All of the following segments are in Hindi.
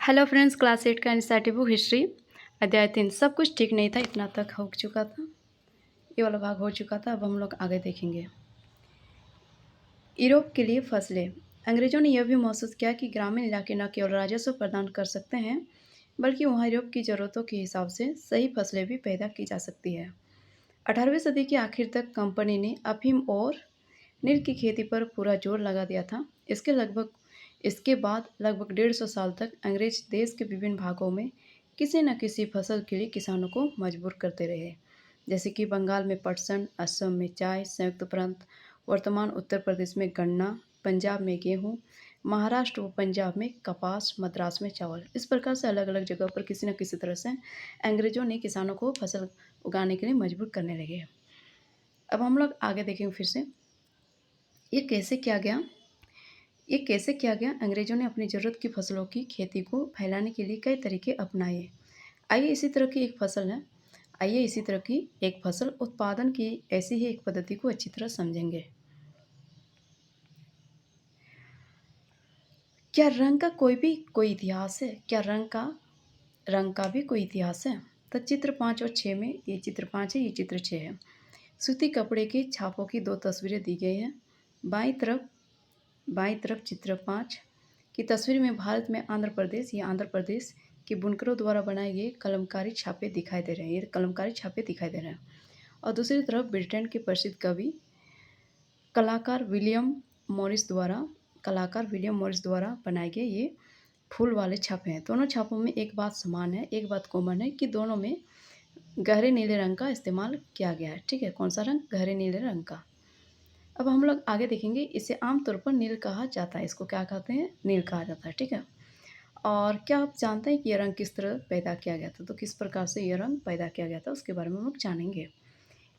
हेलो फ्रेंड्स, क्लास 8 का इनिशिएटिव बुक हिस्ट्री अध्याय 3। सब कुछ ठीक नहीं था, इतना तक हो चुका था। ये वाला भाग हो चुका था। अब हम लोग आगे देखेंगे। यूरोप के लिए फसलें। अंग्रेजों ने यह भी महसूस किया कि ग्रामीण इलाके न केवल राजस्व प्रदान कर सकते हैं, बल्कि वहाँ यूरोप की ज़रूरतों के हिसाब से सही फसलें भी पैदा की जा सकती है। 18वीं सदी के आखिर तक कंपनी ने अफीम और नील की खेती पर पूरा जोर लगा दिया था। इसके बाद लगभग 150 साल तक अंग्रेज देश के विभिन्न भागों में किसी न किसी फसल के लिए किसानों को मजबूर करते रहे। जैसे कि बंगाल में पटसन, असम में चाय, संयुक्त प्रांत वर्तमान उत्तर प्रदेश में गन्ना, पंजाब में गेहूँ, महाराष्ट्र व पंजाब में कपास, मद्रास में चावल। इस प्रकार से अलग अलग जगह पर किसी न किसी तरह से अंग्रेजों ने किसानों को फसल उगाने के लिए मजबूर करने लगे। अब हम लोग आगे देखेंगे फिर से ये कैसे किया गया। अंग्रेजों ने अपनी ज़रूरत की फसलों की खेती को फैलाने के लिए कई तरीके अपनाए। आइए इसी तरह की एक फसल है आइए इसी तरह की एक फसल उत्पादन की ऐसी ही एक पद्धति को अच्छी तरह समझेंगे। क्या रंग का कोई इतिहास है? क्या रंग का भी कोई इतिहास है? तो चित्र 5 और 6 में, ये चित्र 5 है, ये चित्र 6 है। सूती कपड़े के छापों की 2 तस्वीरें दी गई हैं। बाईं तरफ चित्र 5 की तस्वीर में भारत में आंध्र प्रदेश के बुनकरों द्वारा बनाए गए कलमकारी छापे दिखाई दे रहे हैं। ये कलमकारी छापे दिखाई दे रहे हैं। और दूसरी तरफ ब्रिटेन के प्रसिद्ध कवि कलाकार विलियम मॉरिस द्वारा बनाए गए ये फूल वाले छापे हैं। दोनों छापों में एक बात समान है, एक बात कॉमन है कि दोनों में गहरे नीले रंग का इस्तेमाल किया गया है। ठीक है, कौन सा रंग? गहरे नीले रंग का। अब हम लोग आगे देखेंगे। इसे आमतौर पर नील कहा जाता है। इसको क्या कहते हैं? नील कहा जाता है। ठीक है। और क्या आप जानते हैं कि यह रंग किस तरह पैदा किया गया था? तो किस प्रकार से यह रंग पैदा किया गया था उसके बारे में हम लोग जानेंगे।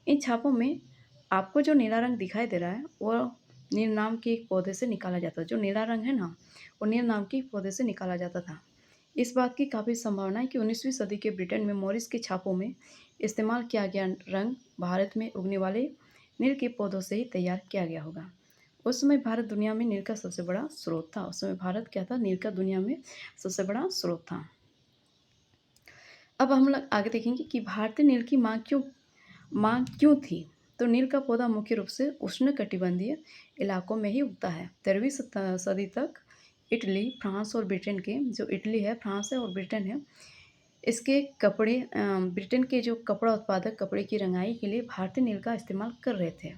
इन छापों में आपको जो नीला रंग दिखाई दे रहा है वो नील नाम के एक पौधे से निकाला जाता है। जो नीला रंग है ना, वो नील नाम के एक पौधे से निकाला जाता था। इस बात की काफ़ी संभावना है कि 19वीं सदी के ब्रिटेन में मॉरिस के छापों में इस्तेमाल किया गया रंग भारत में उगने वाले नील के पौधों से ही तैयार किया गया होगा। उस समय भारत दुनिया में नील का सबसे बड़ा स्रोत था। उस समय भारत क्या था? नील का दुनिया में सबसे बड़ा स्रोत था। अब हम लोग आगे देखेंगे कि भारतीय नील की मांग क्यों थी। तो नील का पौधा मुख्य रूप से उष्णकटिबंधीय इलाकों में ही उगता है। 13वीं सदी तक इटली, फ्रांस और ब्रिटेन के, जो इटली है, फ्रांस है और ब्रिटेन है, इसके ब्रिटेन के जो कपड़ा उत्पादक कपड़े की रंगाई के लिए भारतीय नील का इस्तेमाल कर रहे थे।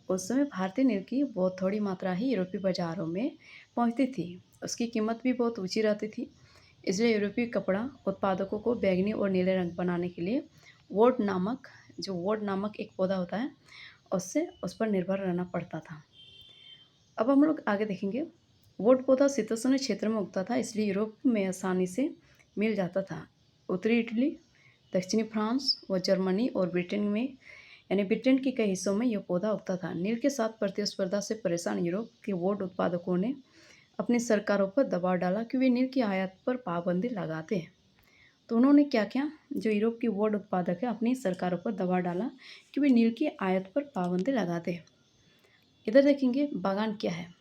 उस समय भारतीय नील की बहुत थोड़ी मात्रा ही यूरोपीय बाज़ारों में पहुंचती थी। उसकी कीमत भी बहुत ऊंची रहती थी। इसलिए यूरोपीय कपड़ा उत्पादकों को बैंगनी और नीले रंग बनाने के लिए वोड नामक एक पौधा होता है, उस पर निर्भर रहना पड़ता था। अब हम लोग आगे देखेंगे। वोड पौधा शीतोष्ण क्षेत्र में उगता था, इसलिए यूरोप में आसानी से मिल जाता था। उत्तरी इटली, दक्षिणी फ्रांस व जर्मनी और ब्रिटेन के कई हिस्सों में यह पौधा उगता था। नील के साथ प्रतिस्पर्धा से परेशान यूरोप के वोड उत्पादकों ने अपनी सरकारों पर दबाव डाला कि वे नील की आयात पर पाबंदी लगाते हैं। तो उन्होंने क्या किया? जो यूरोप की वोड उत्पादक है, अपनी सरकारों पर दबाव डाला कि वे नील की आयात पर पाबंदी लगाते हैं। इधर देखेंगे बागान क्या है।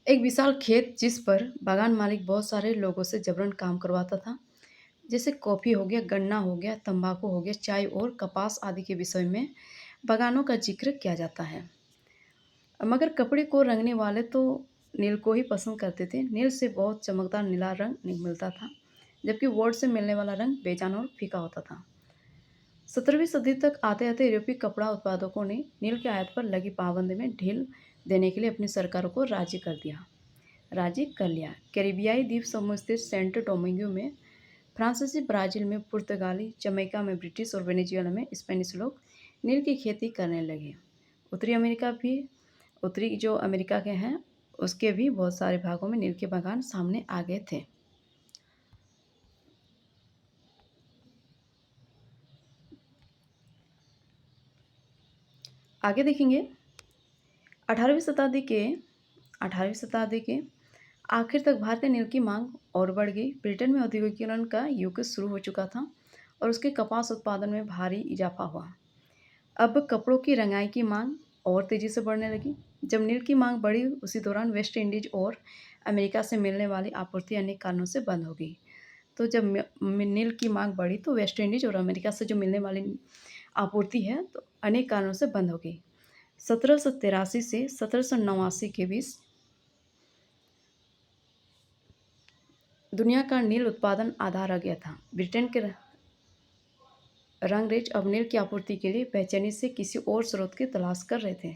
एक विशाल खेत जिस पर बागान मालिक बहुत सारे लोगों से जबरन काम करवाता था। जैसे कॉफ़ी हो गया, गन्ना हो गया, तंबाकू हो गया, चाय और कपास आदि के विषय में बागानों का जिक्र किया जाता है। मगर कपड़े को रंगने वाले तो नील को ही पसंद करते थे। नील से बहुत चमकदार नीला रंग मिलता था, जबकि वोड से मिलने वाला रंग बेजान और फीका होता था। 17वीं सदी तक आते आते यूरोपीय कपड़ा उत्पादकों ने नील के आयात पर लगी पाबंदी में ढील देने के लिए अपनी सरकारों को राजी कर लिया। कैरिबियाई द्वीप समूह स्थित सेंट डोमिंगो में फ्रांसीसी, ब्राज़ील में पुर्तगाली, जमैका में ब्रिटिश और वेनेजुएला में स्पेनिश लोग नील की खेती करने लगे। उत्तरी जो अमेरिका के हैं, उसके भी बहुत सारे भागों में नील के बागान सामने आ गए थे। आगे देखेंगे। 18वीं शताब्दी के आखिर तक भारतीय नील की मांग और बढ़ गई। ब्रिटेन में औद्योगिकीकरण का युग शुरू हो चुका था और उसके कपास उत्पादन में भारी इजाफा हुआ। अब कपड़ों की रंगाई की मांग और तेज़ी से बढ़ने लगी। जब नील की मांग बढ़ी उसी दौरान वेस्ट इंडीज़ और अमेरिका से मिलने वाली आपूर्ति अनेक कारणों से बंद हो गई। तो जब नील की मांग बढ़ी तो वेस्ट इंडीज़ और अमेरिका से जो मिलने वाली आपूर्ति है तो अनेक कारणों से बंद हो गई। 1783 से 1789 के बीच दुनिया का नील उत्पादन आधा रह गया था। ब्रिटेन के रंगरेज अब नील की आपूर्ति के लिए बेचैनी से किसी और स्रोत की तलाश कर रहे थे।